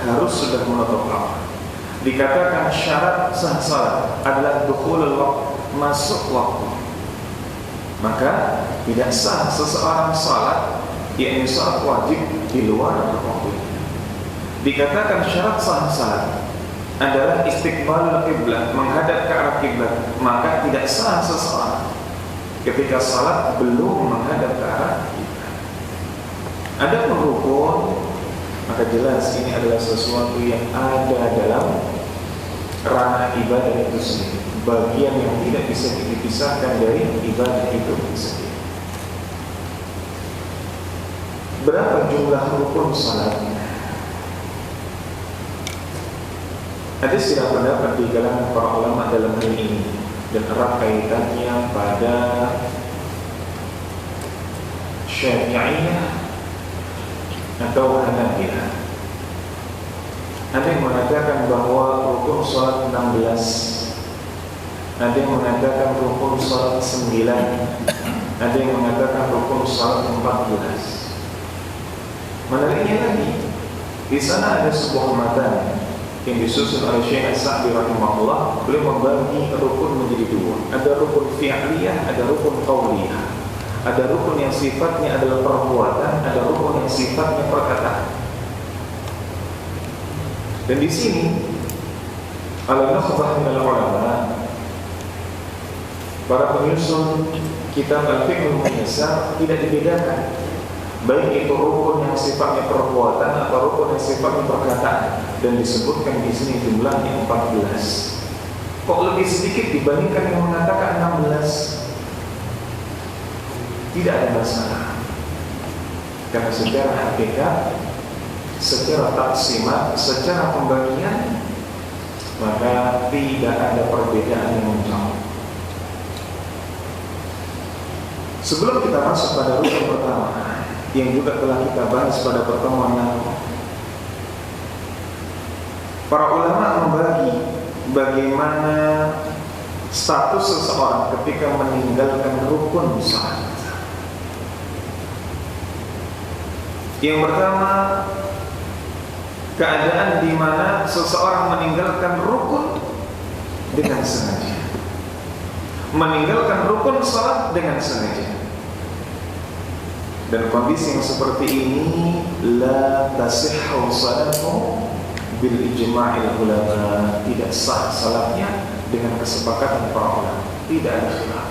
harus sudah menutup aurat. Dikatakan syarat sah salat adalah dukhulul waqt, masuk waktu. Maka tidak sah seseorang salat, yakni salat wajib di luar waktu. Dikatakan syarat sah salat adalah istiqbalul qiblah, menghadap ke arah kiblat. Maka tidak sah seseorang ketika salat belum menghadap ke arah kiblat. Adapun rukun, maka jelas ini adalah sesuatu yang ada dalam ranah ibadah itu sendiri, bagian yang tidak bisa dipisahkan dari ibadah itu sendiri. Berapa jumlah rukun salat? Ada sila pendapat di kalangan para ulama dalam hal ini, dan erat kaitannya pada Syafi'iyah atau Hanafilah. Ada yang mengatakan bahwa rukun salat 16, ada yang mengatakan rukun salat 9, ada yang mengatakan rukun salat 14. Menariknya lagi, di sana ada sebuah matan yang disusun oleh Syekh As-Sa'di rahimahullah. Beliau membagi rukun menjadi dua. Ada rukun fi'liyah, ada rukun qauliyah. Ada rukun yang sifatnya adalah perbuatan, ada rukun yang sifatnya perkataan. Dan di sini al-nukhbah minal ulama, para penyusun kitab al-fiqh al-muyassar, tidak dibedakan baik itu rukun yang sifatnya perbuatan atau rukun yang sifatnya perkataan, dan disebutkan di sini jumlahnya 14. Kok lebih sedikit dibandingkan yang mengatakan 16? Tidak ada masalah, karena secara hakikat, secara taksimat, secara pembagian, maka tidak ada perbedaan yang menjauh. Sebelum kita masuk pada rukun pertama yang juga telah kita bahas pada pertemuan lalu, para ulama membagi bagaimana status seseorang ketika meninggalkan rukun salat. Yang pertama, keadaan di mana seseorang meninggalkan rukun dengan sengaja, meninggalkan rukun salat dengan sengaja. Dan kondisi yang seperti ini la tasihhu salatu bil ijma'il ulama, tidak sah salatnya dengan kesepakatan para ulama, tidak ada khilaf.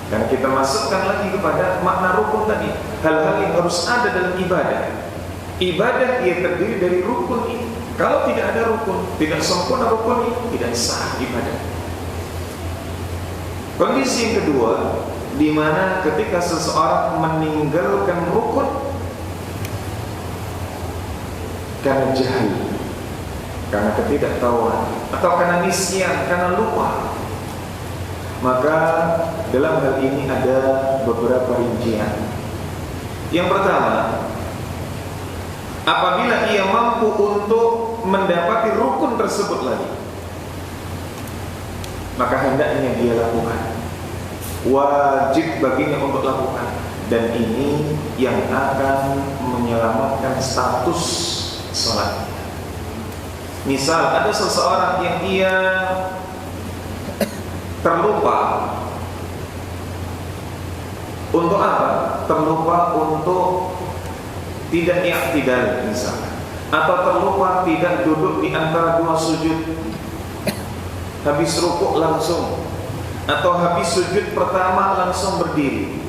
Karena kita masukkan lagi kepada makna rukun tadi, hal-hal yang harus ada dalam ibadah. Ibadah ia terdiri dari rukun ini. Kalau tidak ada rukun, tidak sempurna rukun ini, tidak sah ibadah. Kondisi yang kedua, di mana ketika seseorang meninggalkan rukun karena jahil, karena ketidaktahuan, atau karena nisyan, karena lupa, maka dalam hal ini ada beberapa rincian. Yang pertama, apabila ia mampu untuk mendapati rukun tersebut lagi, maka hendaknya dia lakukan. Wajib baginya untuk lakukan. Dan ini yang akan menyelamatkan status salat. Misal ada seseorang yang ia terlupa untuk apa? Terlupa untuk tidak i'tidal misalnya, atau terlupa tidak duduk di antara dua sujud, habis rukuk langsung, atau habis sujud pertama langsung berdiri.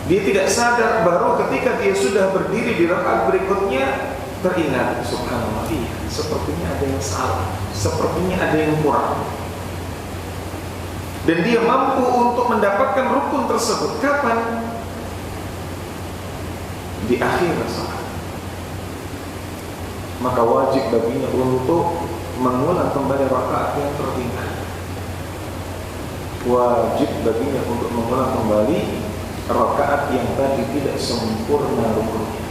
Dia tidak sadar, baru ketika dia sudah berdiri di rakaat berikutnya teringat, subhanallah, iya, sepertinya ada yang salah, sepertinya ada yang kurang. Dan dia mampu untuk mendapatkan rukun tersebut kapan? Di akhir salat. Maka wajib baginya untuk mengulang kembali rakaat yang tertinggal. Wajib baginya untuk mengulang kembali rakaat yang tadi tidak sempurna rukunnya.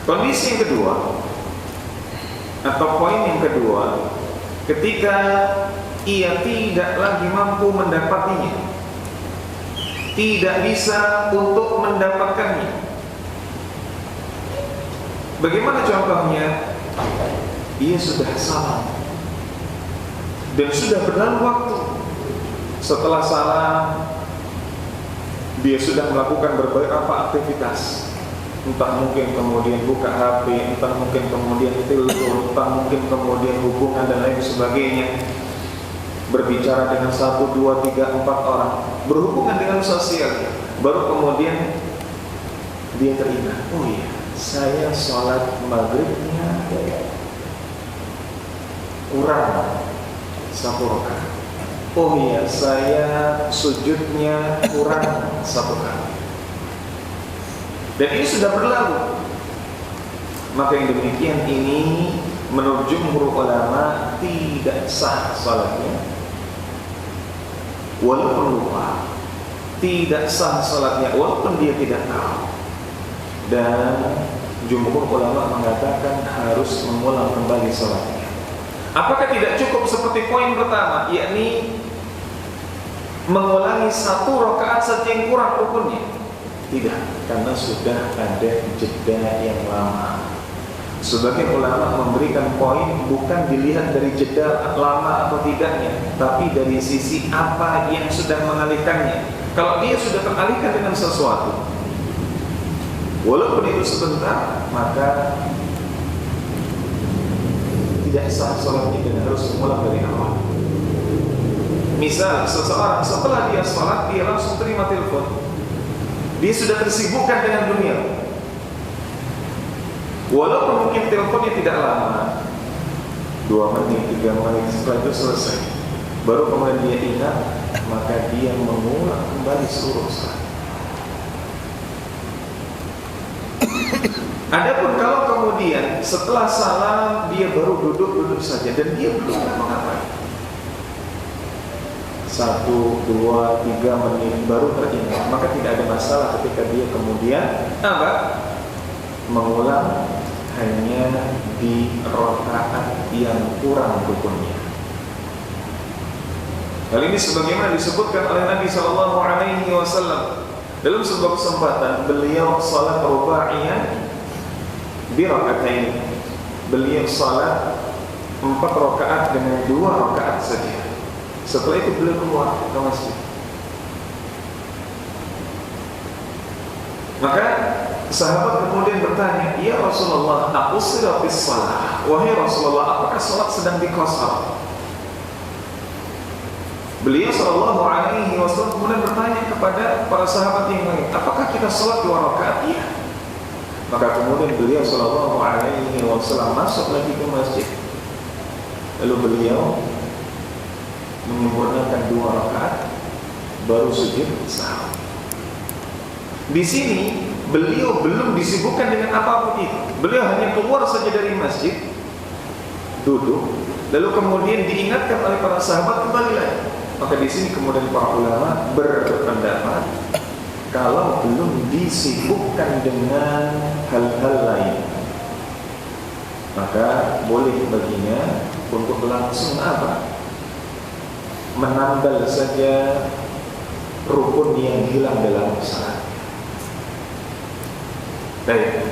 Kondisi yang kedua, atau poin yang kedua, ketika ia tidak lagi mampu mendapatinya, tidak bisa untuk mendapatkannya, Bagaimana contohnya? Ia sudah salam dan sudah berlalu waktu. Setelah salam, dia sudah melakukan beberapa aktivitas. Entah mungkin kemudian buka HP, entah mungkin kemudian telepon, entah mungkin kemudian hubungan dan lain sebagainya. Berbicara dengan 1, 2, 3, 4 orang, berhubungan dengan sosial. Baru kemudian dia teringat, oh iya, saya sholat maghribnya kurang 1 rakaat. Oh iya, saya sujudnya kurang 1 kali. Dan ini sudah berlalu. Maka yang demikian ini menurut jumhur ulama tidak sah salatnya, walaupun lupa. Tidak sah salatnya walaupun dia tidak tahu. Dan jumhur ulama mengatakan harus mengulang kembali salatnya. Apakah tidak cukup seperti poin pertama, yakni mengulangi 1 rakaat saja yang kurang rukunnya? Tidak, karena sudah ada jeda yang lama. Sebagian ulama memberikan poin bukan dilihat dari jeda lama atau tidaknya, tapi dari sisi apa yang sudah mengalihkannya. Kalau dia sudah teralihkan dengan sesuatu, walaupun itu sebentar, maka tidak sah sholatnya dan harus mengulang dari awal. Misal seseorang setelah dia sholat, dia langsung terima telepon. Dia sudah tersibukkan dengan dunia. Walaupun mungkin teleponnya tidak lama, 2 menit, 3 menit, setelah itu selesai, baru kemudian dia ingat, maka dia mengulang kembali seluruh salat. Adapun kalau kemudian setelah salam dia baru duduk saja dan dia belum ngapa-ngapain, 1, 2, 3 menit baru teringat, maka tidak ada masalah ketika dia kemudian mengulang hanya di rakaat yang kurang rukunnya. Hal ini sebagaimana disebutkan oleh Nabi SAW dalam sebuah kesempatan. Beliau salat rubaiyah bi rakaatain. Beliau salat 4 rakaat dengan 2 rakaat saja. Setelah itu beliau keluar ke masjid. Maka sahabat kemudian bertanya, "Ya Rasulullah, aqsira fis shalah?" Wahai Rasulullah, apakah salat sedang diqasar? Beliau sallallahu alaihi wasallam kemudian bertanya kepada para sahabat yang lain, "Apakah kita salat 2 rakaat?" Iya. Maka kemudian beliau sallallahu alaihi wasallam masuk lagi ke masjid. Lalu beliau menyempurnakan 2 rakaat baru sujud sahwi. Di sini beliau belum disibukkan dengan apapun itu. Beliau hanya keluar saja dari masjid, duduk, lalu kemudian diingatkan oleh para sahabat kembali lagi. Maka di sini kemudian para ulama berpendapat kalau belum disibukkan dengan hal-hal lain, maka boleh baginya untuk langsung menambal saja rukun yang hilang dalam salat. Baik.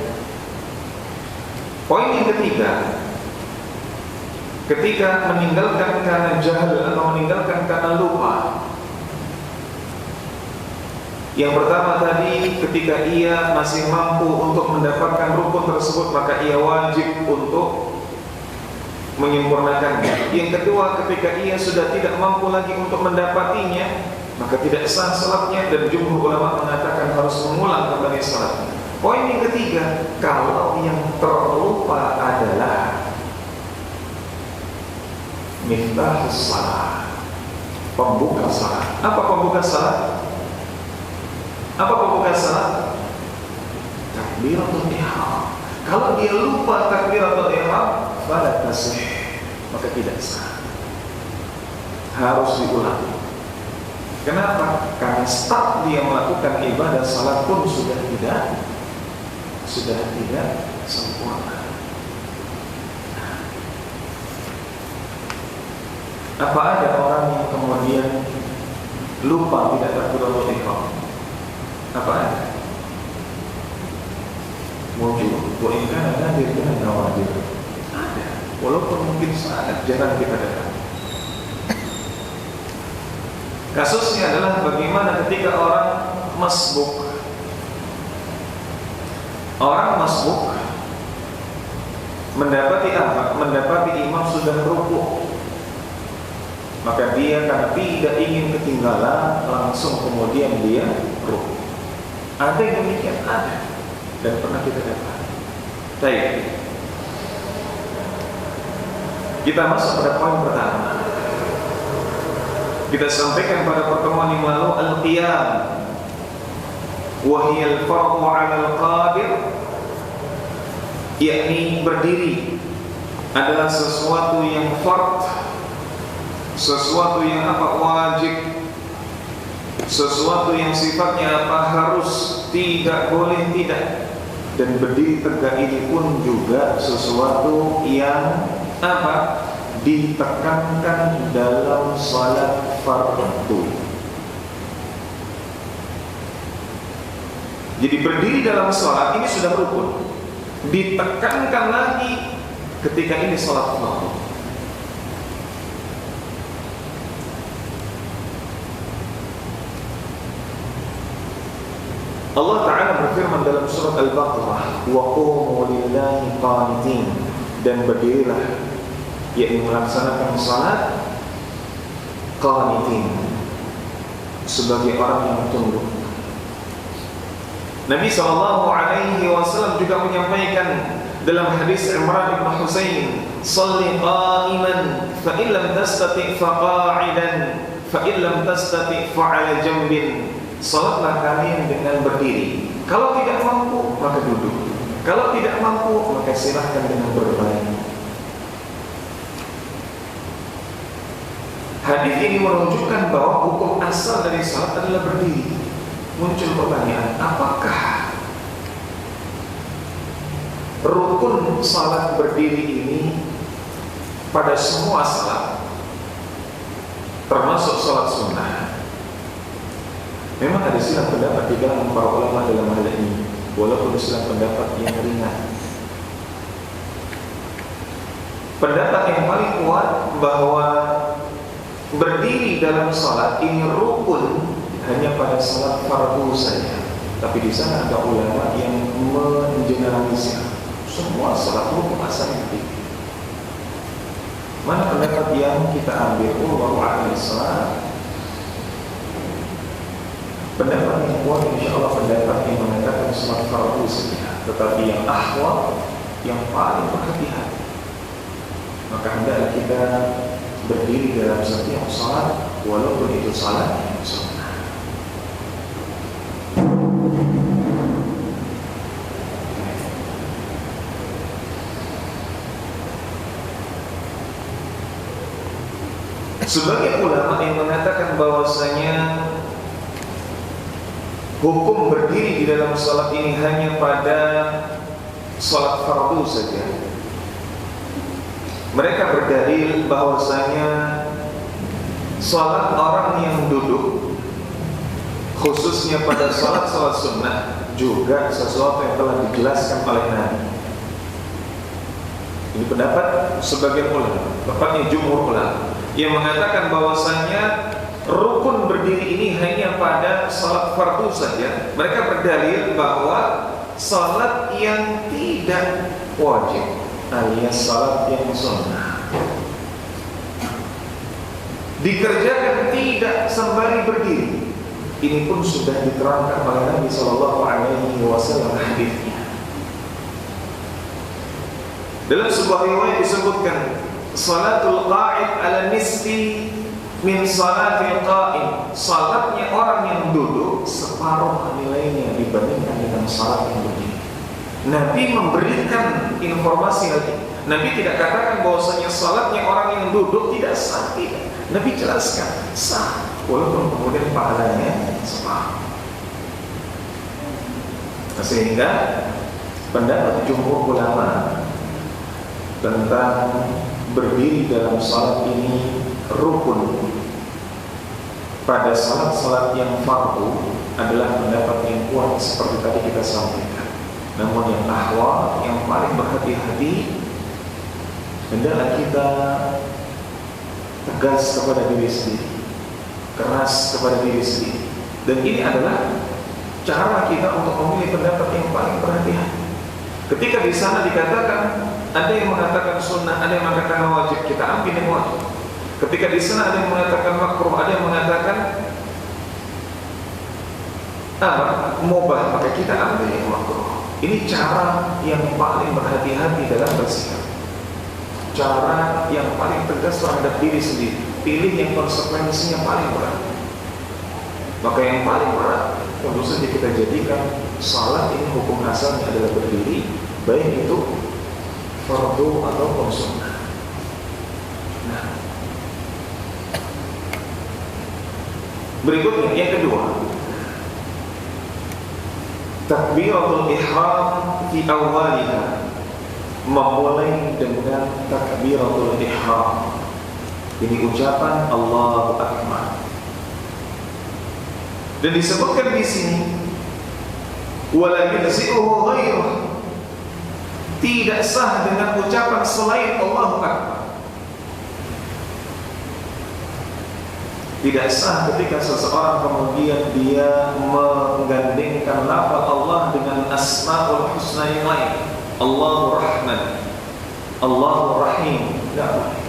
Poin yang ketiga, ketika meninggalkan karena jahil atau meninggalkan karena lupa. Yang pertama tadi, ketika ia masih mampu untuk mendapatkan rukun tersebut, maka ia wajib untuk menyempurnakannya. Yang kedua, ketika ia sudah tidak mampu lagi untuk mendapatinya, maka tidak sah salatnya, dan jumhur ulama mengatakan harus mengulang kembali salatnya. Poin yang ketiga, kalau yang terlupa adalah miftahus salat, pembuka salat. Apa pembuka salat? Apa pembuka salat? Takbiratul ihram. Kalau dia lupa takbiratul ihram, fala tasih, maka tidak sah. Harus diulang. Kenapa? Karena start dia melakukan ibadah salat pun sudah tidak sempurna. Apa ada orang yang kemudian lupa tidak takbiratul ihram? Apa ada? Muncul. Wa in kana nadir min nawadir. Ada, walaupun mungkin sangat jarang kita dengar. Kasusnya adalah bagaimana ketika orang masbuk. Orang masbuk mendapati apa? Mendapati imam sudah rukuk. Maka dia karena tidak ingin ketinggalan, langsung kemudian dia rukuk. Ada yang demikian? Ada. Dan pernah kita dapat. Baik. Kita masuk pada poin pertama. Kita sampaikan pada pertemuan yang lalu al-qiyam wa hiya al-fardu 'ala al-qadir, yakni berdiri adalah sesuatu yang fard, sesuatu yang wajib, sesuatu yang sifatnya harus, tidak boleh tidak. Dan berdiri tegak ini pun juga sesuatu yang ditekankan dalam salat fardu. Jadi berdiri dalam salat ini sudah rukun, ditekankan lagi ketika ini salat fardu. Allah Ta'ala berfirman dalam surat Al-Baqarah, wa qumu lillahi qanitin, dan berdirilah, yakni melaksanakan salat qanitin, sebagai orang yang tunduk. Nabi SAW juga menyampaikan dalam hadis Imran bin Husain, salli qa'iman fa in lam tastati' fa qa'idan fa in lam tastati' fa 'ala jambin. Salatlah kalian dengan berdiri. Kalau tidak mampu maka duduk. Kalau tidak mampu maka silahkan dengan berbaring. Hadis ini menunjukkan bahwa hukum asal dari salat adalah berdiri. Muncul pertanyaan, apakah rukun salat berdiri ini pada semua salat, termasuk salat sunnah? Memang ada silang pendapat di dalam para ulama dalam hal ini, walaupun silang pendapat yang ringan. Pendapat yang paling kuat bahwa berdiri dalam salat ini rukun hanya pada salat fardu saja. Tapi di sana ada ulama yang mengeneralisir semua salat rukun asalnya berdiri. Mana pendapat yang kita ambil? Wallahu a'lam bishawab. Pendapat yang kuat insyaallah pendapat yang mengatakan salat fardu saja, tetapi yang ahwal, yang paling berhati-hati, maka hendaklah kita berdiri dalam setiap salat walaupun itu salat yang sunnah. Sebagai ulama yang mengatakan bahwasanya hukum berdiri di dalam salat ini hanya pada salat fardu saja. Mereka berdalil bahwasanya salat orang yang duduk, khususnya pada salat-salat sunnah, juga sesuatu yang telah dijelaskan oleh Nabi. Ini pendapat sebagian ulama, tepatnya jumhur ulama, yang mengatakan bahwasanya rukun berdiri ini hanya pada salat fardu saja. Mereka berdalil bahwa salat yang tidak wajib, alias salat yang sunnah, dikerjakan tidak sembari berdiri. Ini pun sudah diterangkan oleh Nabi SAW hadisnya. Dalam sebuah riwayat disebutkan, salatul qa'id ala nisfi min salatil qa'im, salatnya orang yang duduk separuh nilainya dibandingkan dengan salat yang berdiri. Nabi memberikan informasi lagi. Nabi tidak katakan bahwasanya salatnya orang yang duduk tidak sah, tidak. Nabi jelaskan sah, walaupun kemudian pahalanya separuh. Sehingga pendapat jumhur ulama tentang berdiri dalam salat ini rukun pada salat-salat yang fardu adalah pendapat yang kuat seperti tadi kita sampaikan. Namun yang ahwal, yang paling berhati-hati, hendaklah kita tegas kepada diri sendiri, keras kepada diri sendiri. Dan ini adalah cara kita untuk memilih pendapat yang paling berhati-hati. Ketika di sana dikatakan, ada yang mengatakan sunnah, ada yang mengatakan wajib, kita ambil yang wajib. Ketika di sana ada yang mengatakan makruh, ada yang mengatakan mubah, maka kita ambil yang makruh. Ini cara yang paling berhati-hati dalam bersikap, cara yang paling tegas terhadap diri sendiri. Pilih yang konsekuensinya paling berat. Maka yang paling berat tentu saja kita jadikan salat ini hukum asalnya adalah berdiri, baik itu fardu ataupun sunnah. Nah, berikutnya yang kedua, takbiratul ihram fi awwaliha, memulai dengan takbiratul ihram. Ini ucapan Allahu Akbar. Dan disebutkan di sini, wala yajzi'uhu ghairuh, tidak sah dengan ucapan selain Allahu Akbar. Tidak sah ketika seseorang kemudian dia menggandengkan lafaz Allah dengan asmaul husna yang lain. Allahu Rahman, Allahu Rahim. Tidak boleh.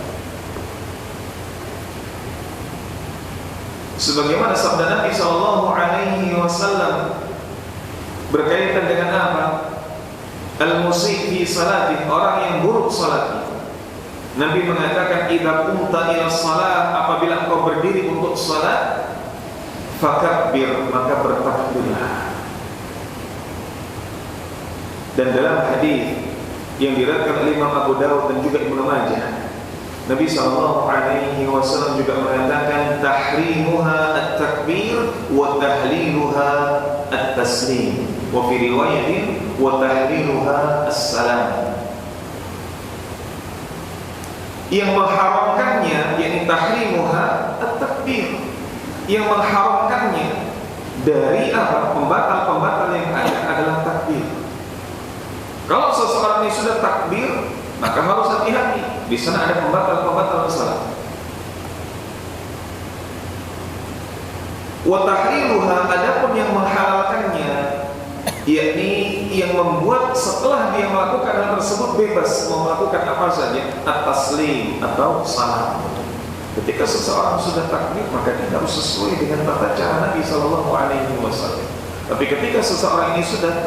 Sebagaimana sabda Nabi SAW berkaitan dengan apa? Al-musyi fi salati, orang yang buruk salatnya. Nabi mengatakan, idza qumta ila shalah, apabila engkau berdiri untuk salat, fakabbir, maka bertakbirlah. Dan dalam hadis yang diriwayatkan oleh Imam Abu Dawud dan juga Ibnu Majah, Nabi SAW juga mengatakan, tahrimuha at-takbir wa tahliluha at-taslim, wa fi riwayatin wa tahliluha as-salam. Yang mengharamkannya, yakni tahrimuha at-takbir, yang mengharamkannya dari apa? Pembatal-pembatal yang ada adalah takbir. Kalau seseorang ini sudah takbir, maka harus hati-hati. Di sana ada pembatal-pembatal salat. Wa tahriluha, adapun yang menghalalkannya, yakni yang membuat setelah dia melakukan hal tersebut bebas mau melakukan apa saja, at-taslim atau salam. Ketika seseorang sudah takbir, maka dia harus sesuai dengan tata cara Nabi SAW. Tapi ketika seseorang ini sudah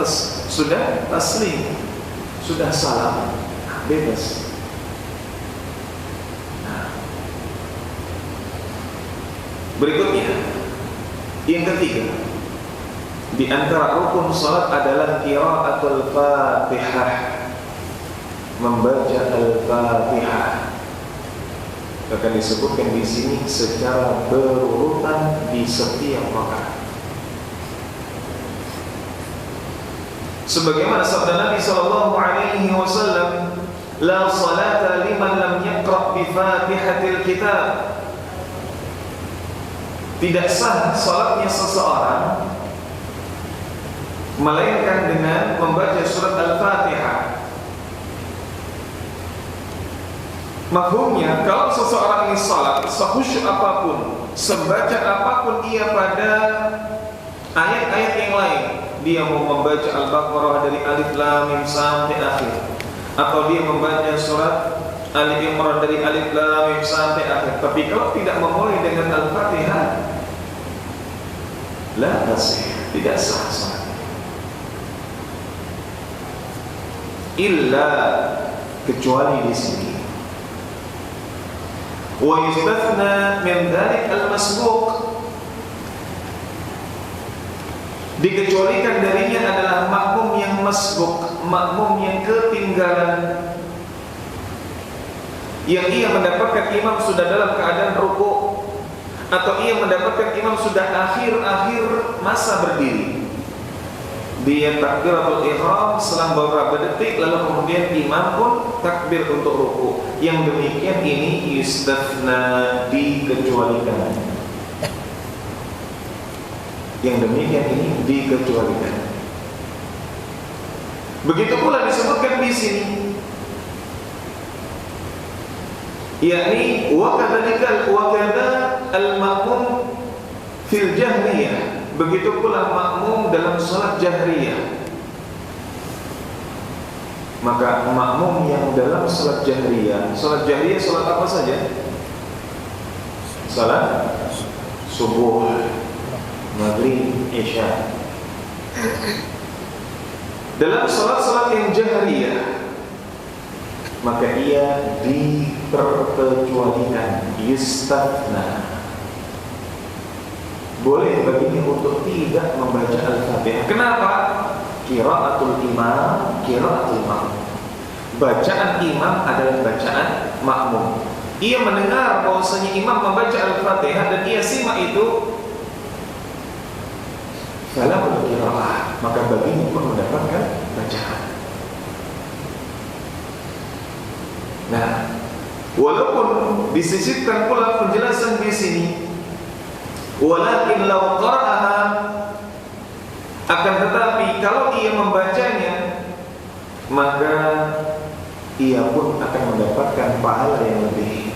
taslim, sudah salam, bebas. Berikutnya, yang ketiga, di antara rukun salat adalah qiraatul Fatihah, membaca Al-Fatihah. Akan disebutkan di sini secara berurutan di setiap rakaat. Sebagaimana sabda Nabi SAW, la salata liman lam yaqra' bi Fatihatil Kitab. Tidak sah salatnya seseorang melainkan dengan membaca surat Al-Fatihah. Mafhumnya, kalau seseorang ini salat, sehusyuk apapun, sebaca apapun ia pada ayat-ayat yang lain, dia mau membaca Al-Baqarah dari Alif Lam Mim sampai akhir, atau dia membaca surat Ali Imran dari Alif Lam Mim sampai akhir, tapi kalau tidak memulai dengan Al-Fatihah, la tasih, tidak sah salat. Illa, kecuali di sini, wa yustathna min dzalik al-masbuq, dikecualikan darinya adalah makmum yang masbuk, makmum yang ketinggalan, yang ia mendapatkan imam sudah dalam keadaan rukuk, atau ia mendapatkan imam sudah akhir-akhir masa berdiri. Dia takbiratul ihram selang beberapa detik, lalu kemudian imam pun takbir untuk ruku. Yang demikian ini yustathna, dikecualikan. Yang demikian ini dikecualikan. Begitu pula disebutkan di sini, yakni wa kadzalika al-ma'mum fil jahriyah. Begitu pula makmum dalam salat jahriyah. Maka makmum yang dalam salat jahriyah salat apa saja? Salat subuh, maghrib, isya. Dalam salat-salat yang jahriyah, maka ia diperkecualikan, yustafna. Boleh baginya untuk tidak membaca Al-Fatihah. Kenapa? Qiraatul imam, qiraatul makmum. Bacaan imam adalah bacaan makmum. Ia mendengar bahwasanya imam membaca Al-Fatihah dan ia simak itu, falahu qiraah, maka baginya pun mendapatkan bacaan. Nah, walaupun disisipkan pula penjelasan di sini, walakin law qara'aha, akan tetapi kalau ia membacanya, maka ia pun akan mendapatkan pahala yang lebih.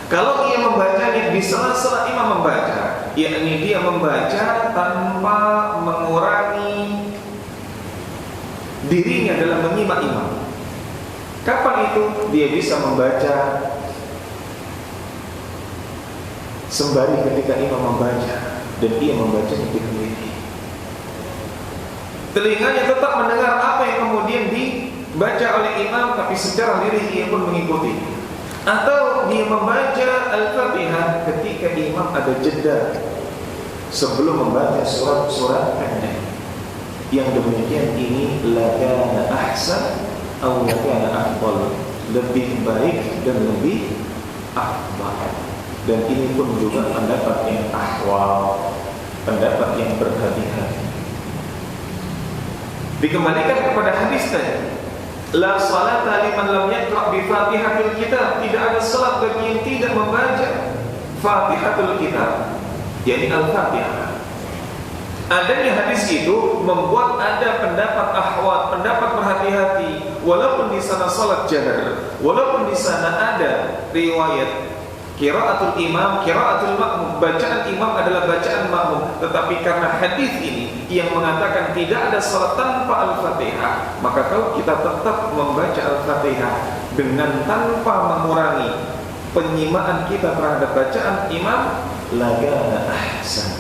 Kalau ia membacanya di sela-sela imam membaca, yakni dia membaca tanpa mengurangi dirinya dalam menyimak imam, kapan itu dia bisa membaca sembari ketika imam membaca dan ia membacanya dengan teliti. Telinganya tetap mendengar apa yang kemudian dibaca oleh imam, tapi secara lirik ia pun mengikuti. Atau dia membaca Al-Fatihah ketika imam ada jeda sebelum membaca surat-surat pendek. Yang demikian ini lakana ahsan atau lakana afdal, lebih baik dan lebih afdal. Dan ini pun juga pendapat yang ahwal, pendapat yang berhati-hati. Dikembalikan kepada hadis tadi, la salata liman lam yaqra bi Fatihatil Kitab, tidak ada salat bagi yang tidak membaca Fatihatul Kitab, yakni Al-Fatihah. Adanya hadis itu membuat ada pendapat ahwat, pendapat berhati-hati. Walaupun di sana salat jahar, walaupun di sana ada riwayat qiraatul imam, qiraatul makmum, bacaan imam adalah bacaan makmum, tetapi karena hadis ini yang mengatakan tidak ada salat tanpa Al-Fatihah, maka kalau kita tetap membaca Al-Fatihah dengan tanpa mengurangi penyimaan kita terhadap bacaan imam, lagana ahsan,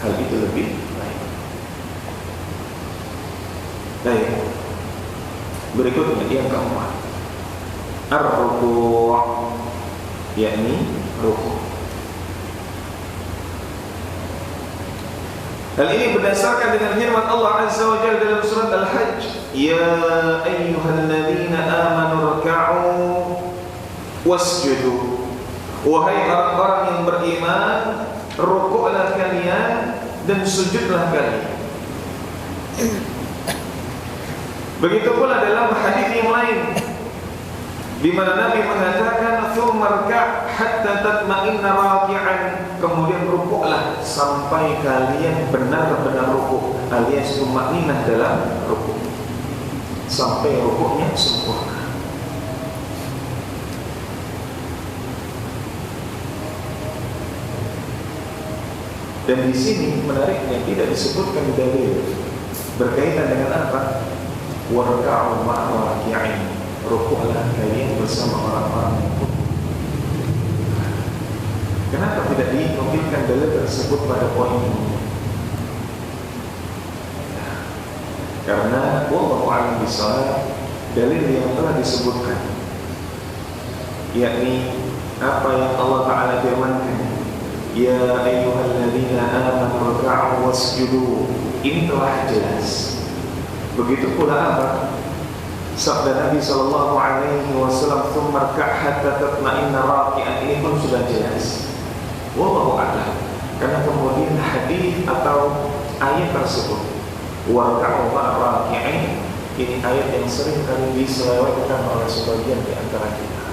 hal itu lebih baik. Baik. Berikutnya yang keempat, ar-ruku', yakni ruku'. Hal ini berdasarkan dengan firman Allah Azza wa Jalla dalam surat Al-Hajj, ya ayyuhalladzina amanu ruk'u wasjudu. Wahai orang-orang yang beriman, rukuklah kalian dan sujudlah kalian. Begitu pula dalam hadis yang lain, di mana Nabi mengatakan tsumma rka' hatta tatma'inna raki'an, kemudian rukuklah sampai kalian benar-benar rukuk, alias tumaninah dalam rukuk, sampai rukuknya sempurna. Dan di sini menariknya tidak disebutkan dalil berkaitan dengan apa? Warka'u ma'a raki'in, rukuklah kalian bersama orang-orang yang rukuk. Kenapa tidak dinukilkan dalil tersebut pada poin ini? Karena wallahu a'lam bishawab, dalil yang telah disebutkan, yakni apa yang Allah Ta'ala firmankan, ya ayyuhalladzina amanu ruk'u wasjudu, ini telah jelas. Begitu pula apa? Sabda Nabi sallallahu alaihi wasallam, tsumma rka' hatta tatma'inna raki'an, ini pun sudah jelas. Wallahu a'lam. Karena kemudian hadis atau ayat tersebut, warka'u ma'a raki'in, ini ayat yang sering kali diselewengkan oleh sebagian di antara kita.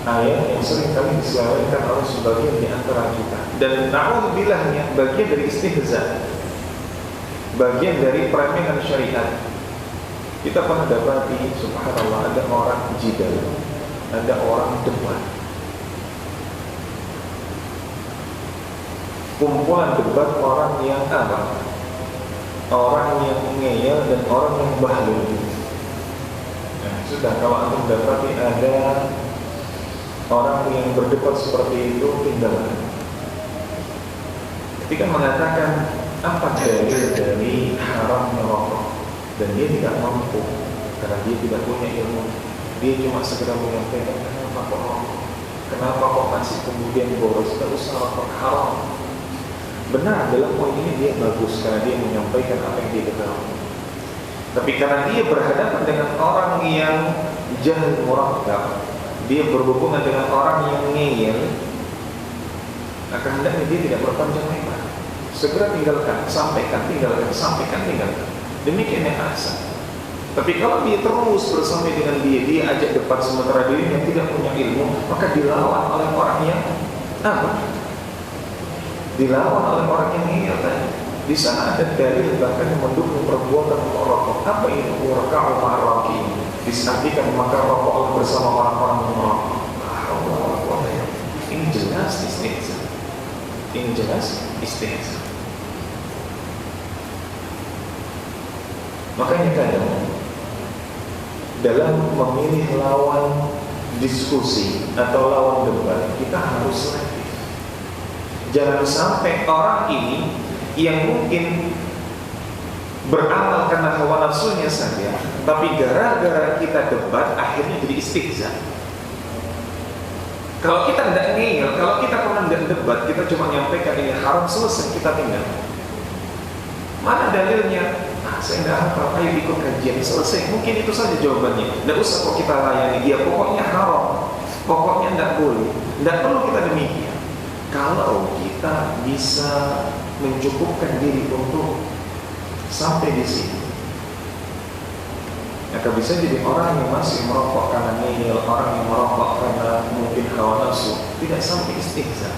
Ayat yang sering kali diselewengkan oleh sebagian di antara kita. Dan na'udzubillahnya bagian dari istihza. bagian dari peremehan syariat. Kita pernah dapati, subhanallah, ada orang jidal, ada orang debat. Kumpulan debat orang yang apa? Orang yang ngeyel dan orang yang bahlul. Nah, sudah kalau antum dapati ada orang yang berdebat seperti itu, tinggalkan. Ketika mengatakan apa dalil dari haramnya rokok, dan dia tidak mampu karena dia tidak punya ilmu, dia cuma sekedar menyampaikan kenapa kok rokok, kenapa kok masih kemudian boros, tidak usah rokok, haram. Benar, dalam poin ini dia bagus karena dia menyampaikan apa yang dia ketahui. Tapi karena dia berhadapan dengan orang yang jahil murakkab, dia berhubungan dengan orang yang ngeyel, maka hendaknya dia tidak berpanjang lebar. Segera tinggalkan, sampaikan, tinggalkan, sampaikan, tinggalkan. Demikian yang asal. Tapi kalau dia terus bersama dengan dia ajak debat sementara diri yang tidak punya ilmu, maka dilawan oleh orang yang apa? Dilawan oleh orang yang ngeyel tadi. Di sana ada dalil bahkan yang mendukung perbuatan merokok. Apa itu warka'u ma'arraki? Disabdikan maka rokoklah bersama orang-orang yang merokok. Ini jelas istihza. Ini jelas istihza. Makanya kadang dalam memilih lawan diskusi atau lawan debat, kita harus selektif. Jangan sampai orang ini yang mungkin beramal karena hawa nafsunya saja, tapi gara-gara kita debat akhirnya jadi istihza. Kalau kita tidak ngeyel, kalau kita pernah debat, kita cuma menyampaikan ini haram, selesai, kita tinggal. Mana dalilnya? Saya tidak hafal, ayo ikut kajian, selesai. Mungkin itu saja jawabannya. Tidak usah kok kita layani dia, pokoknya haram, pokoknya tidak boleh. Tidak perlu kita demikian. Kalau kita bisa mencukupkan diri untuk sampai di sini, maka bisa jadi orang yang masih merokok karena ngeyel, orang yang merokok karena mungkin hawa nafsu, tidak sampai istihza.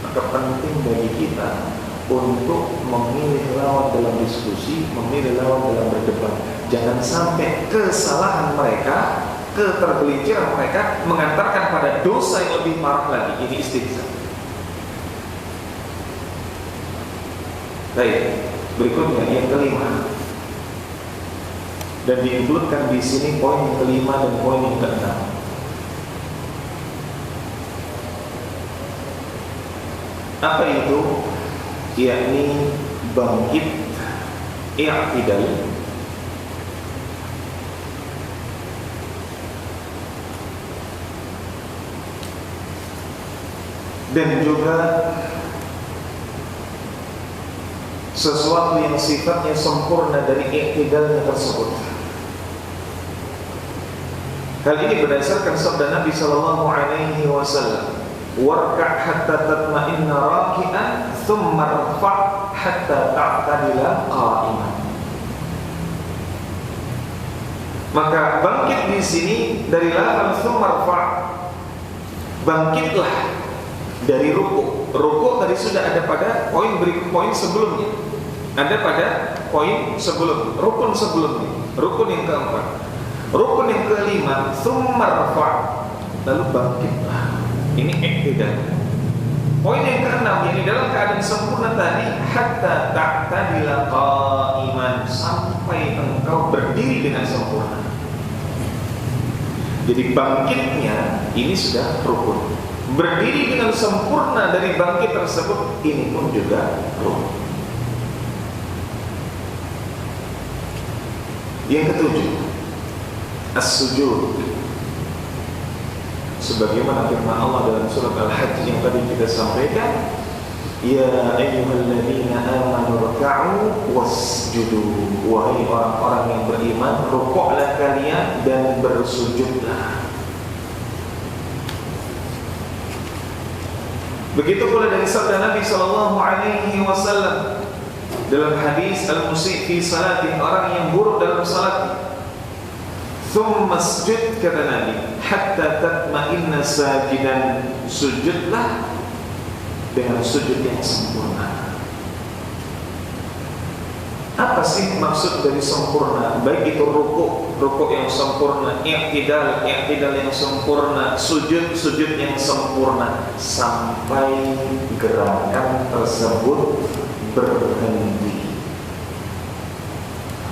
Maka penting bagi kita untuk memilih lawan dalam diskusi, memilih lawan dalam berdebat. Jangan sampai kesalahan mereka, ketergelinciran mereka mengantarkan pada dosa yang lebih parah lagi. Ini istihza. Baik, berikutnya yang kelima, dan diinkludkan di sini poin yang kelima dan poin yang keenam. Apa itu? Yakni bangkit i'tidal dan juga sesuatu yang sifatnya sempurna dari i'tidalnya tersebut. Hal ini berdasarkan sabda Nabi sallallahu alaihi wasallam, warka' hatta tatma'inna raki'an thumma rfa' hatta ta'tadila qa'iman. Maka bangkit di sini dari lafaz thumma rfa', bangkitlah dari ruku'. Ruku' tadi sudah ada pada poin sebelumnya. Ada pada poin sebelum, rukun sebelumnya, rukun yang keempat. Rukun yang kelima, thumma rfa', lalu bangkitlah. Ini i'tidal. Poin yang keenam, yang dalam keadaan sempurna tadi, hatta ta'tadila qa'iman, sampai engkau berdiri dengan sempurna. Jadi bangkitnya ini sudah rukun. Berdiri dengan sempurna dari bangkit tersebut, ini pun juga rukun. Yang ketujuh, as-sujud. Sebagaimana firman Allah dalam surat Al-Hajj yang tadi kita sampaikan, ya ayyuhalladzina amanu ruk'u wasjudu, wahai orang-orang yang beriman, rukuklah kalian dan bersujudlah. Begitu pula dari sabda Nabi sallallahu alaihi wasallam dalam hadis al-musi' fi salati, orang yang buruk dalam salatnya, thumma sujud, kata Nabi, hatta tatma'inna sajidan, sujudlah dengan sujud yang sempurna. Apa sih maksud dari sempurna? Baik itu rukuk yang sempurna, i'tidal yang sempurna, sujud yang sempurna, sampai gerakan tersebut berhenti.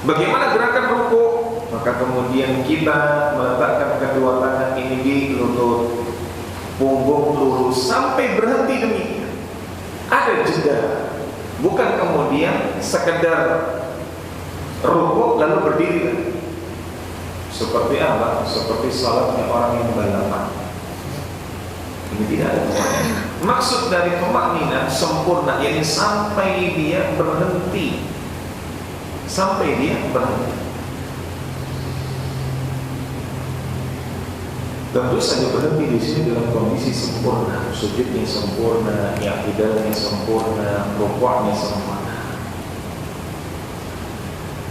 Bagaimana gerakan rukuk? Maka kemudian kita meletakkan kedua tangan ini di lutut, punggung lurus sampai berhenti demikian. Ada jeda. Bukan kemudian sekedar rukuk lalu berdiri. Seperti apa? Seperti salatnya orang yang balapan. Ini tidak ada tumakninah. Maksud dari tumakninah sempurna, yakni sampai dia berhenti. Sampai dia berhenti. Tentu saja berhenti di sini dalam kondisi sempurna, sujudnya sempurna, i'tidalnya sempurna, rukuknya sempurna.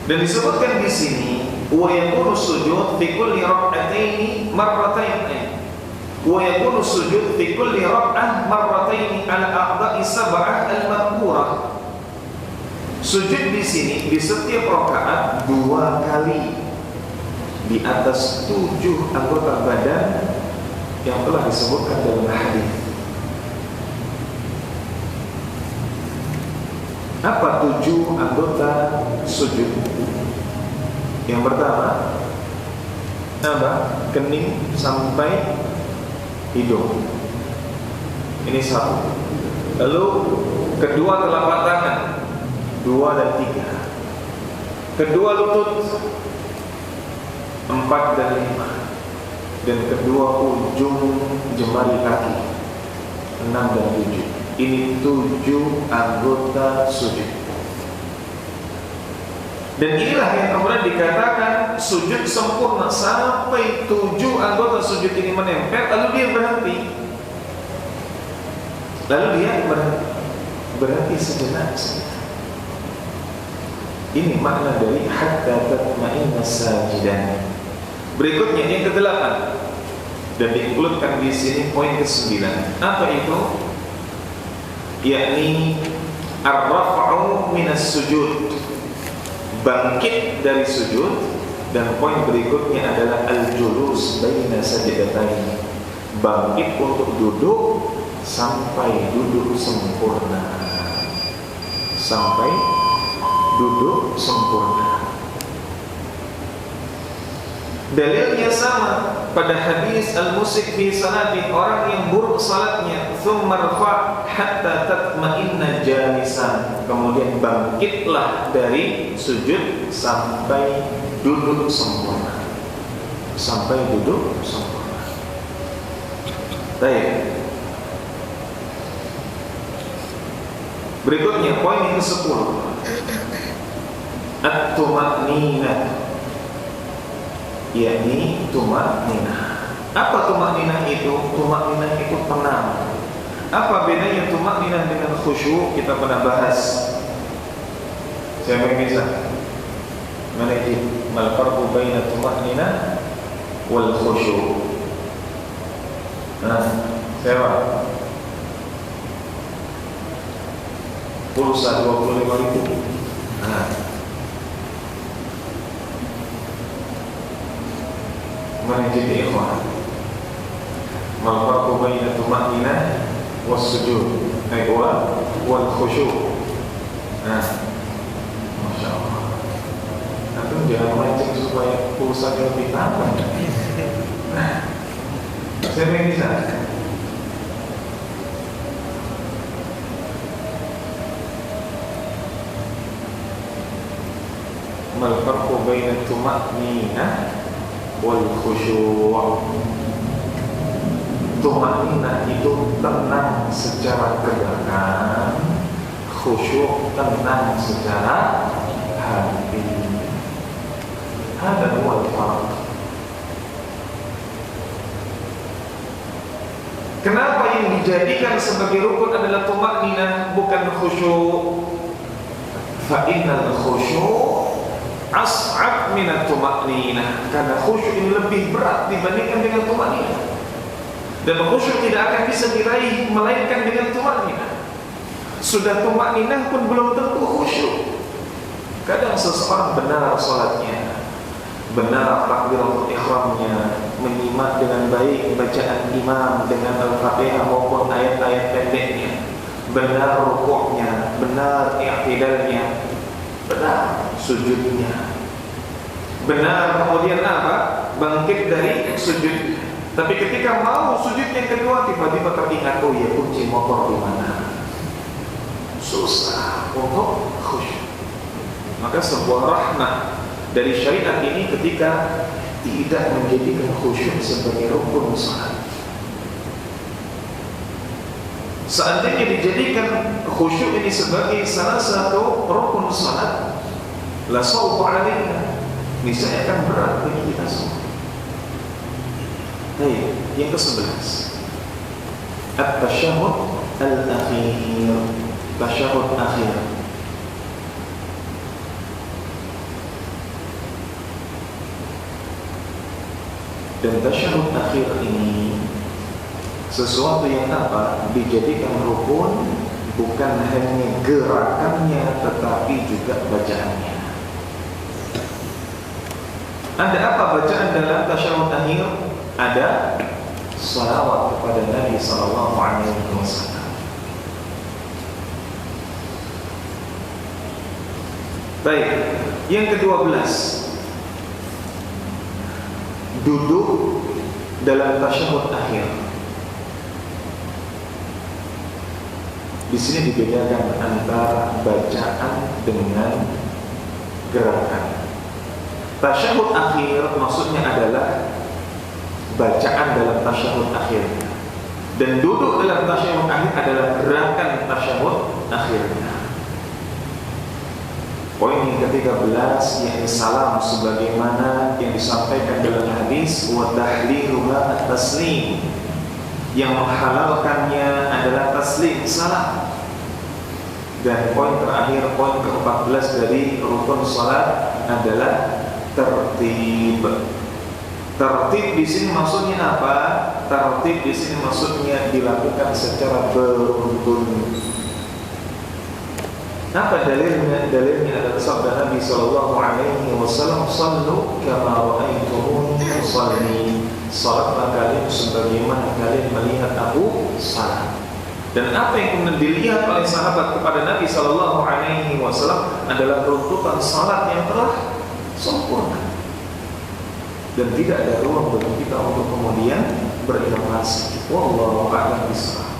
Dan disebutkan di sini, wa yakunu sujud fi kulli rak'ataini marratayn. Wa yakunu sujud fi kulli rak'ah marratayn ala a'dha'i sab'ah al-madhkurah. Sujud di sini di setiap rakaat 2 kali di atas 7 anggota badan yang telah disebutkan dalam hadis. Apa 7 anggota sujud? Yang pertama, apa? Kening sampai hidung. Ini 1. Lalu kedua telapak tangan 2 dan 3. Kedua lutut 4 dan 5. Dan kedua ujung jemari kaki 6 dan 7. Ini 7 anggota sujud. Dan inilah yang kemudian dikatakan sujud sempurna, sampai 7 anggota sujud ini menempel, lalu dia berhenti. Lalu dia berhenti sejenak. Ini makna dari hatta tatma'inna sajidan. Berikutnya yang ke-8 dan diinkludkan di sini poin ke-9. Apa itu? Yakni ar-raf'u minas sujud, bangkit dari sujud. Dan poin berikutnya adalah al-julus baina sajdatain, bangkit untuk duduk sampai duduk sempurna. Sampai duduk sempurna. Dalilnya sama pada hadis al-musik fi salati, orang yang buruk salatnya, thumma rfa' hatta tatma'inna jalisan, kemudian bangkitlah dari sujud sampai duduk sempurna. Sampai duduk sempurna. Baik. Berikutnya poin yang ke-10. At-tuma'ninah, yakni tumakninah. Apa tumakninah itu? Tumakninah itu tenang. Apa bedanya tumakninah dengan khusyuk? Kita pernah bahas. Siapa yang bisa? Mana itu? Mal farqu baina tumakninah wal khusyuk? Siapa? Pulsa 25.000. Mana jadi ikhwan? Mal farqu baina tumakninah was sujud wal khusyuk. Masya Allah. Antum jangan mancing supaya pulsanya lebih tambah. Siapa yang bisa? Mal farqu baina tumakninah wal khusyuk. Tumakninah itu tenang secara gerakan, khusyuk tenang secara hati. Ada dua farq. Kenapa yang dijadikan sebagai rukun adalah tumakninah bukan khusyuk? Fa innal khusyuk as'ab minat tumakninah, karena khusyuk ini lebih berat dibandingkan dengan tumakninah. Dan khusyuk tidak akan bisa diraih melainkan dengan tumakninah. Sudah tumakninah pun belum tentu khusyuk. Kadang seseorang benar sholatnya, benar takbiratul ihramnya, menyimak dengan baik bacaan imam dengan Al-Fatihah maupun ayat-ayat pendeknya, benar rukuknya, benar i'tidalnya, benar sujudnya, benar kemudian apa? Bangkit dari sujud. Tapi ketika mau sujud yang kedua, tiba-tiba teringat, oh ya, kunci motor di mana? Susah untuk khusyuk. Maka sebuah rahmat dari syariat ini ketika tidak menjadikan khusyuk sebagai rukun salat. Seandainya dijadikan khusyuk ini sebagai salah satu rukun salat, la sawfa alaina, niscaya akan berat bagi kita semua. Baik, yang ke-11, at-tasyahhud al-akhir, tasyahhud akhir. Dan tasyahud akhir ini sesuatu yang apa? Dijadikan rukun, bukan hanya gerakannya tetapi juga bacaannya. Ada apa bacaan dalam tasyahud akhir? Ada salawat kepada Nabi sallallahu alaihi wasallam. Baik, yang ke-12, duduk dalam tasyahud akhir. Di sini dibedakan antara bacaan dengan gerakan. Tasyahud akhir maksudnya adalah bacaan dalam tasyahud akhir, dan duduk dalam tasyahud akhir adalah gerakan tasyahud akhirnya. Poin yang ke-13 yakni salam sebagaimana yang disampaikan dalam hadis wa tahliluha at-taslim, yang menghalalkannya adalah taslim, salam. Dan poin terakhir, poin ke-14 dari rukun salat adalah tertib. Tertib di sini maksudnya apa? Tertib di sini maksudnya dilakukan secara beruntun. Apa dalilnya? Dalilnya adalah sabda Nabi sallallahu alaihi wasallam, "Shallu kama ra'aitumuni usalli." Salatlah kalian sebagaimana kalian melihat aku salat. Dan apa yang kemudian dilihat oleh sahabat kepada Nabi sallallahu alaihi wasallam adalah runtutan salat yang telah sempurna. Dan tidak ada ruang bagi kita untuk kemudian berinovasi. Wallahu a'lam bishawab.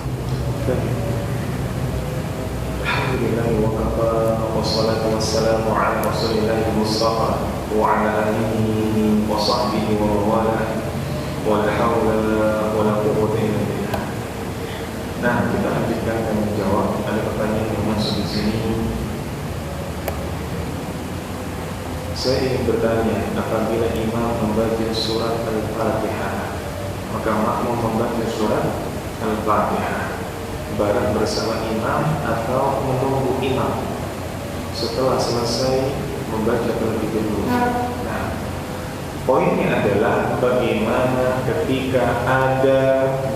Alhamdulillah wa kafa, wassalatu wassalamu ala Rasulillah Mustafa wa ala alihi wa sahbihi wa mawala, wa la hawla wa la quwwata illa billah. Nah, kita lanjutkan dan menjawab. Ada pertanyaan yang masuk di sini. Saya ingin bertanya, apabila imam membaca surat Al-Fatihah, maka makmum membaca surat Al-Fatihah bareng bersama imam atau menunggu imam setelah selesai membaca terlebih dahulu. Nah, poinnya adalah bagaimana ketika ada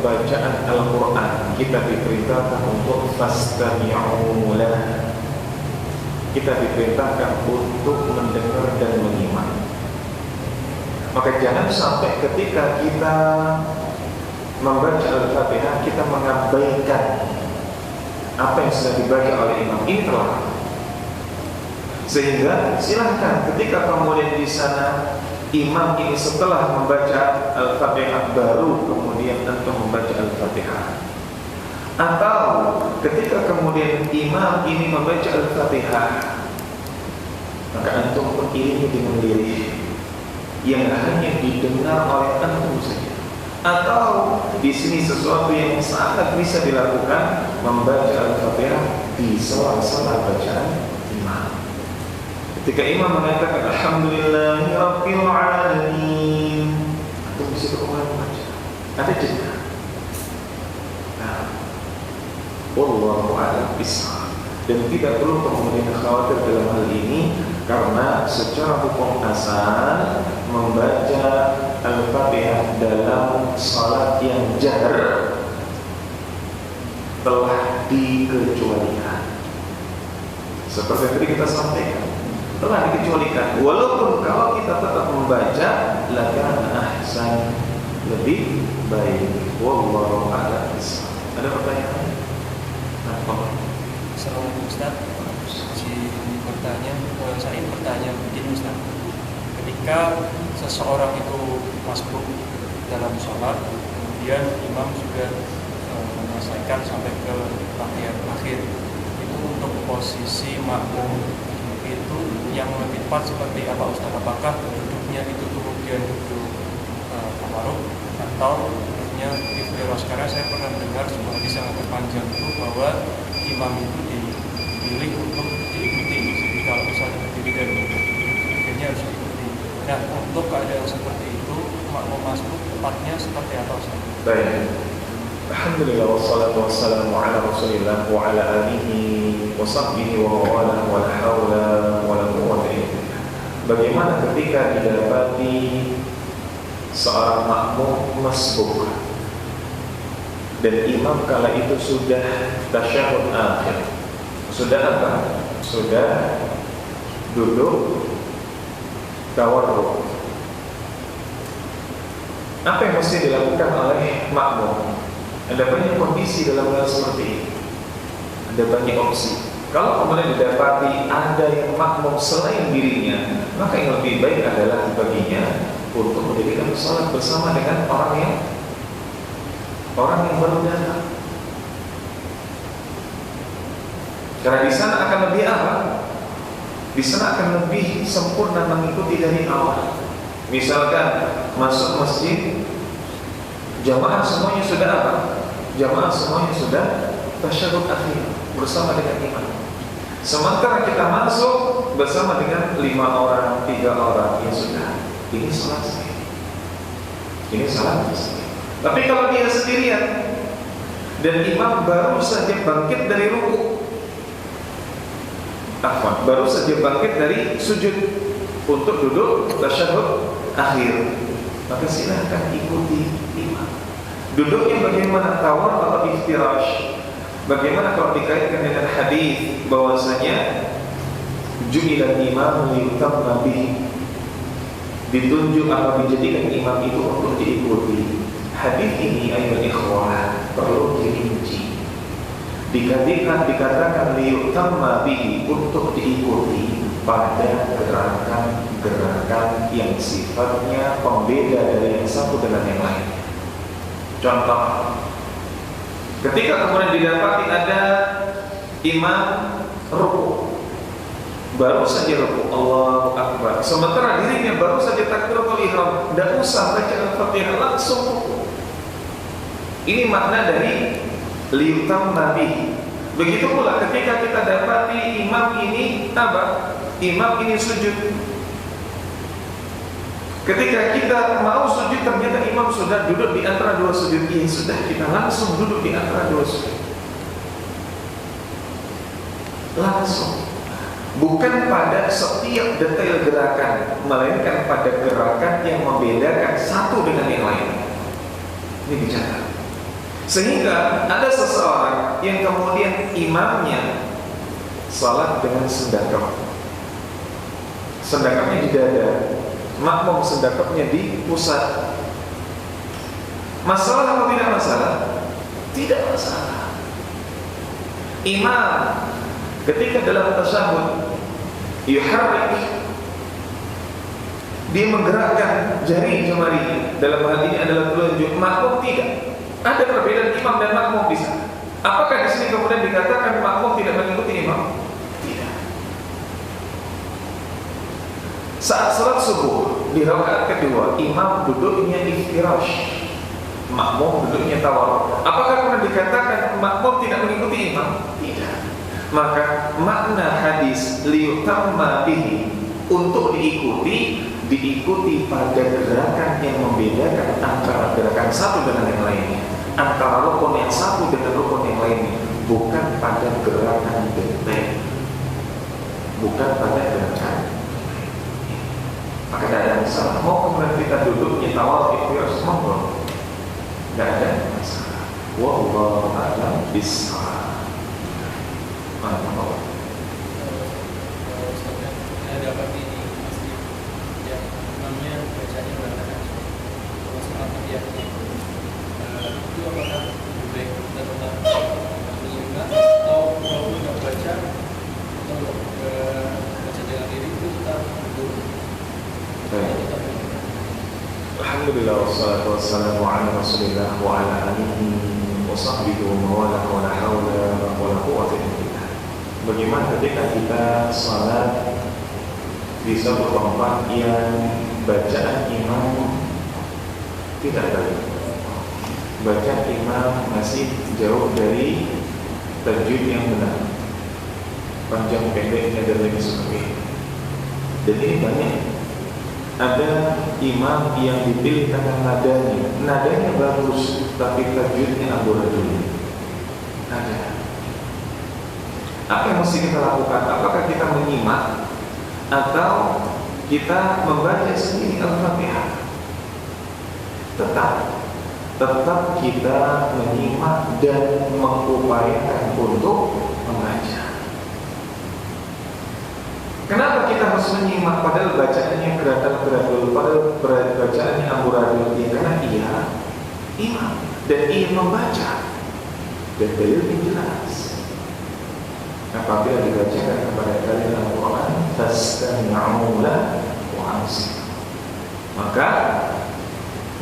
bacaan Al-Quran, kita diperintahkan untuk fastami'u lah. Kita diperintahkan untuk mendengar dan menyimak. Maka jangan sampai ketika kita membaca Al-Fatihah kita mengabaikan apa yang sudah dibaca oleh imam. Ini terlarang. Sehingga silahkan ketika kemudian di sana imam ini setelah membaca Al-Fatihah baru kemudian antum membaca Al-Fatihah, atau ketika kemudian imam ini membaca Al-Fatihah maka antum pun iringi dengan diri yang hanya didengar oleh antum saja. Atau di sini sesuatu yang sangat bisa dilakukan, membaca Al-Fatihah di sela-sela bacaan imam. Ketika imam mengatakan Alhamdulillahi Rabbil Alamin, antum bisa kembali membaca. Ada jeda. Nah, wallahu a'lam bishawab. Dan tidak perlu kemudian khawatir dalam hal ini, karena secara hukum asal membaca Al-Fatihah dalam salat yang jahar telah dikecualikan. Seperti yang tadi kita sampaikan, telah dikecualikan. Walaupun kalau kita tetap membaca lakana ahsan, lebih baik. Wallahu a'lam bishawab. Ada pertanyaan? Assalamualaikum Ustaz. Saya bertanya begini Ustaz. Ketika seseorang itu masbuk dalam sholat, kemudian imam sudah menyelesaikan sampai ke tahiyat akhir, itu untuk posisi makmum itu yang lebih tepat seperti apa Ustaz? Apakah duduknya itu kemudian duduk tawarruk atau duduknya iftirash? Karena saya pernah mendengar sebuah hadis yang agak panjang itu bahwa imam itu dipilih untuk diikuti. Jadi kalau misalnya berdiri dan akhirnya harus diikuti. Nah, untuk keadaan seperti itu makmum masbuk tepatnya seperti apa Ustaz? Baik. Alhamdulillah wassalatu wassalamu ala Rasulillah wa ala alihi wa sahbihi wa wala wa la haula wa la quwwata illa billah. Bagaimana ketika didapati seorang makmum masbuk dan imam kala itu sudah tasyahud akhir, sudah apa? Sudah duduk tawarruk. Apa yang mesti dilakukan oleh makmum? Ada banyak kondisi dalam hal seperti ini. Ada banyak opsi. Kalau kemudian didapati ada yang makmum selain dirinya, maka yang lebih baik adalah baginya untuk mendirikan salat bersama dengan orang yang baru datang. Karena di sana akan lebih apa? Di sana akan lebih sempurna mengikuti dari awal. Misalkan masuk masjid, jamaah semuanya sudah apa? Jamaah semuanya sudah tasyahud akhir bersama dengan imam. Sementara kita masuk bersama dengan 5 orang, 3 orang, ya sudah. Ini salat sendiri. Ini salat sendiri. Tapi kalau dia sendirian dan imam baru saja bangkit dari rukuk, baru saja bangkit dari sujud untuk duduk tasyahud akhir, maka silahkan ikuti imam. Duduknya bagaimana, tawar atau iftirash? Bagaimana kalau dikaitkan dengan hadis bahwasanya ju'ilal imam liyutamma bihi, ditunjuk atau dijadikan imam itu untuk diikuti. Hadis ini ayat ikhwah perlu dirinci. Dikatakan liyutamma bihi, untuk diikuti pada gerakan-gerakan yang sifatnya pembeda dari yang satu dengan yang lain. Contoh, ketika kemudian didapati ada imam rukuk, baru saja rukuk, Allahu Akbar, sementara dirinya baru saja takbiratul ihram, tidak usah baca Al-Fatihah, langsung rukuk. Ini makna dari liyutamma bihi. Begitu pula ketika kita dapati imam ini apa? Imam ini sujud. Ketika kita mau sujud, ternyata imam sudah duduk di antara 2 sujud. Ya sudah, kita langsung duduk di antara 2 sujud. Langsung. Bukan pada setiap detail gerakan, melainkan pada gerakan yang membedakan satu dengan yang lain. Ini bicara. Sehingga ada seseorang yang kemudian imamnya salat dengan sendakap. Sendakapnya di dada, makmum sendakapnya di pusat. Masalah atau tidak masalah? Tidak masalah. Imam ketika dalam tasyahud yuharrik, dia menggerakkan jari jemarinya, dalam hal ini adalah telunjuk. Makmum tidak. Ada perbedaan imam dan makmum di sana. Apakah di sini kemudian dikatakan makmum tidak mengikuti imam? Tidak. Saat salat subuh di rakaat kedua, imam duduknya iftirash, makmum duduknya tawarruk. Apakah kemudian dikatakan makmum tidak mengikuti imam? Tidak. Maka makna hadis liyutamma bihi, untuk diikuti pada gerakan yang membedakan antara gerakan satu dengan yang lainnya, antara rukun yang satu dengan rukun yang lainnya, bukan pada gerakan detail, bukan pada gerakan. Maka tidak ada masalah. Mau kemudian kita duduknya tawaf ikhtiar, monggo, tidak ada masalah. Wallahu a'lam bishawab. Ada wassalatu wassalamu ala Rasulillah wa ala alihi wa sahbihi wa mawalah wa la hawla wa la quwwata illa billah. Bagaimana ketika kita salat di satu tempat yang bacaan imam tidak baik, bacaan imam masih jauh dari tajwid yang benar, panjang pendeknya dan lain sebagainya. Dan ini banyak. Ada imam yang dipilih karena nadanya bagus, tapi tajwidnya amburadul. Ada. Apa yang mesti kita lakukan? Apakah kita menyimak atau kita membaca sendiri Al-Fatihah? Tetap kita menyimak dan mengupayakan untuk membaca. Kenapa kita harus menyimak padahal bacaannya gerakan-gerakan, padahal bacaannya amburadul? Ya karena ia imam dan ia membaca dan dalilnya jelas. Apabila dibacakan kepada kalian Al-Quran, fastami'u lahu wa ansitu, maka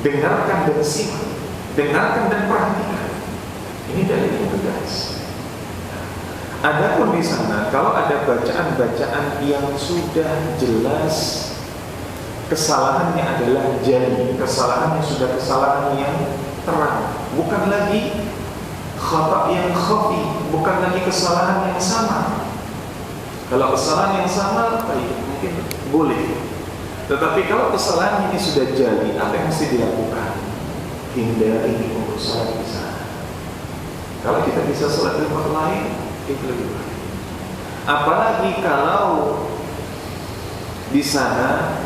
dengarkan dan simak, dengarkan dan perhatikan. Ini dalil yang tegas. Adapun di sana kalau ada bacaan-bacaan yang sudah jelas kesalahannya adalah jali, kesalahannya sudah kesalahan yang terang, bukan lagi khata yang khafi, bukan lagi kesalahan yang sama. Kalau kesalahan yang sama, baik, mungkin boleh. Tetapi kalau kesalahan ini sudah jali, apa yang mesti dilakukan? Hindari untuk salat di sana. Kalau kita bisa salat di tempat lain, itu lebih baik. Apalagi kalau di sana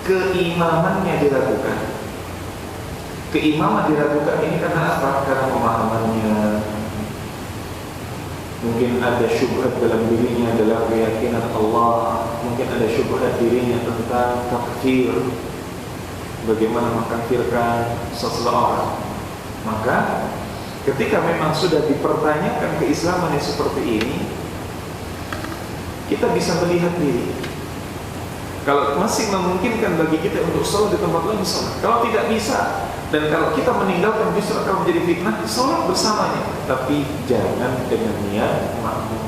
keimamannya diragukan. Keimaman diragukan ini karena apa? Karena pemahamannya, mungkin ada syubhat dalam dirinya dalam keyakinan Allah, mungkin ada syubhat dirinya tentang takfir, bagaimana mengkafirkan seseorang. Maka ketika memang sudah dipertanyakan keislaman yang seperti ini, kita bisa melihat diri. Kalau masih memungkinkan bagi kita untuk sholat di tempat lain, sholat. Kalau tidak bisa, dan kalau kita meninggalkan justru akan menjadi fitnah, sholat bersamanya. Tapi jangan dengan niat makmum,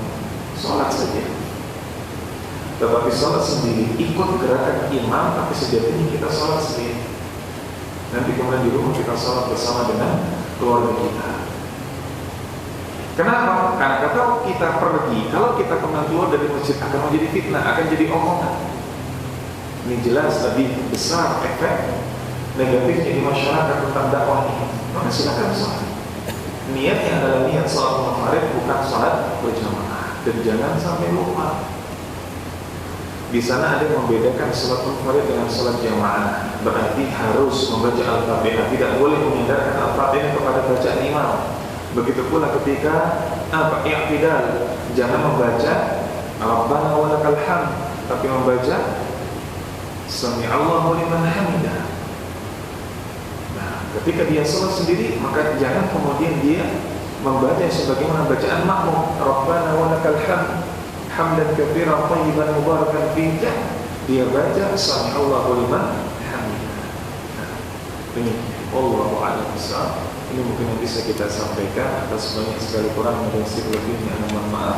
sholat saja. Tetapi sholat sendiri, ikut gerakan imam, tapi sejatinya kita sholat sendiri. Nanti kemudian di rumah kita sholat bersama dengan keluarga kita. Kenapa? Karena kalau kita pergi, kalau kita keluar dari masjid akan menjadi fitnah, akan jadi omongan. Ini jelas lebih besar efek negatifnya di masyarakat tentang dakwah ini. Maka silakan sholat. Niatnya adalah niat sholat maghrib, bukan sholat berjamaah. Dan jangan sampai lupa. Di sana ada yang membedakan sholat maghrib dengan sholat jamaah. Berarti harus membaca Al-Fatihah. Tidak boleh menyandarkan Al-Fatihah kepada bacaan imam. Begitu pula ketika i'tidal, jangan membaca Rabbana wa lakal hamd, tapi membaca Sami'allahu liman hamidah. Nah, ketika dia sholat sendiri, maka jangan kemudian dia membaca sebagaimana bacaan makmum, Rabbana wa lakal hamd, hamdan katsiran thayyiban mubarakan fihi. Dia baca Sami'allahu liman hamidah. Nah, ini wallahu a'lam bishawab. Ini mungkin yang bisa kita sampaikan. Atas banyak sekali kurang dan lebihnya, mohon maaf.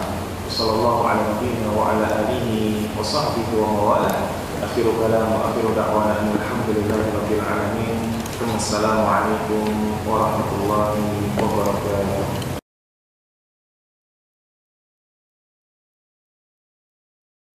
Sallallahu alaihi wa ala alihi wa sahbihi wa mawalah. Akhiru kalam wa akhiru da'wana alhamdulillahi rabbil alamin. Wassalamualaikum warahmatullahi wabarakatuh.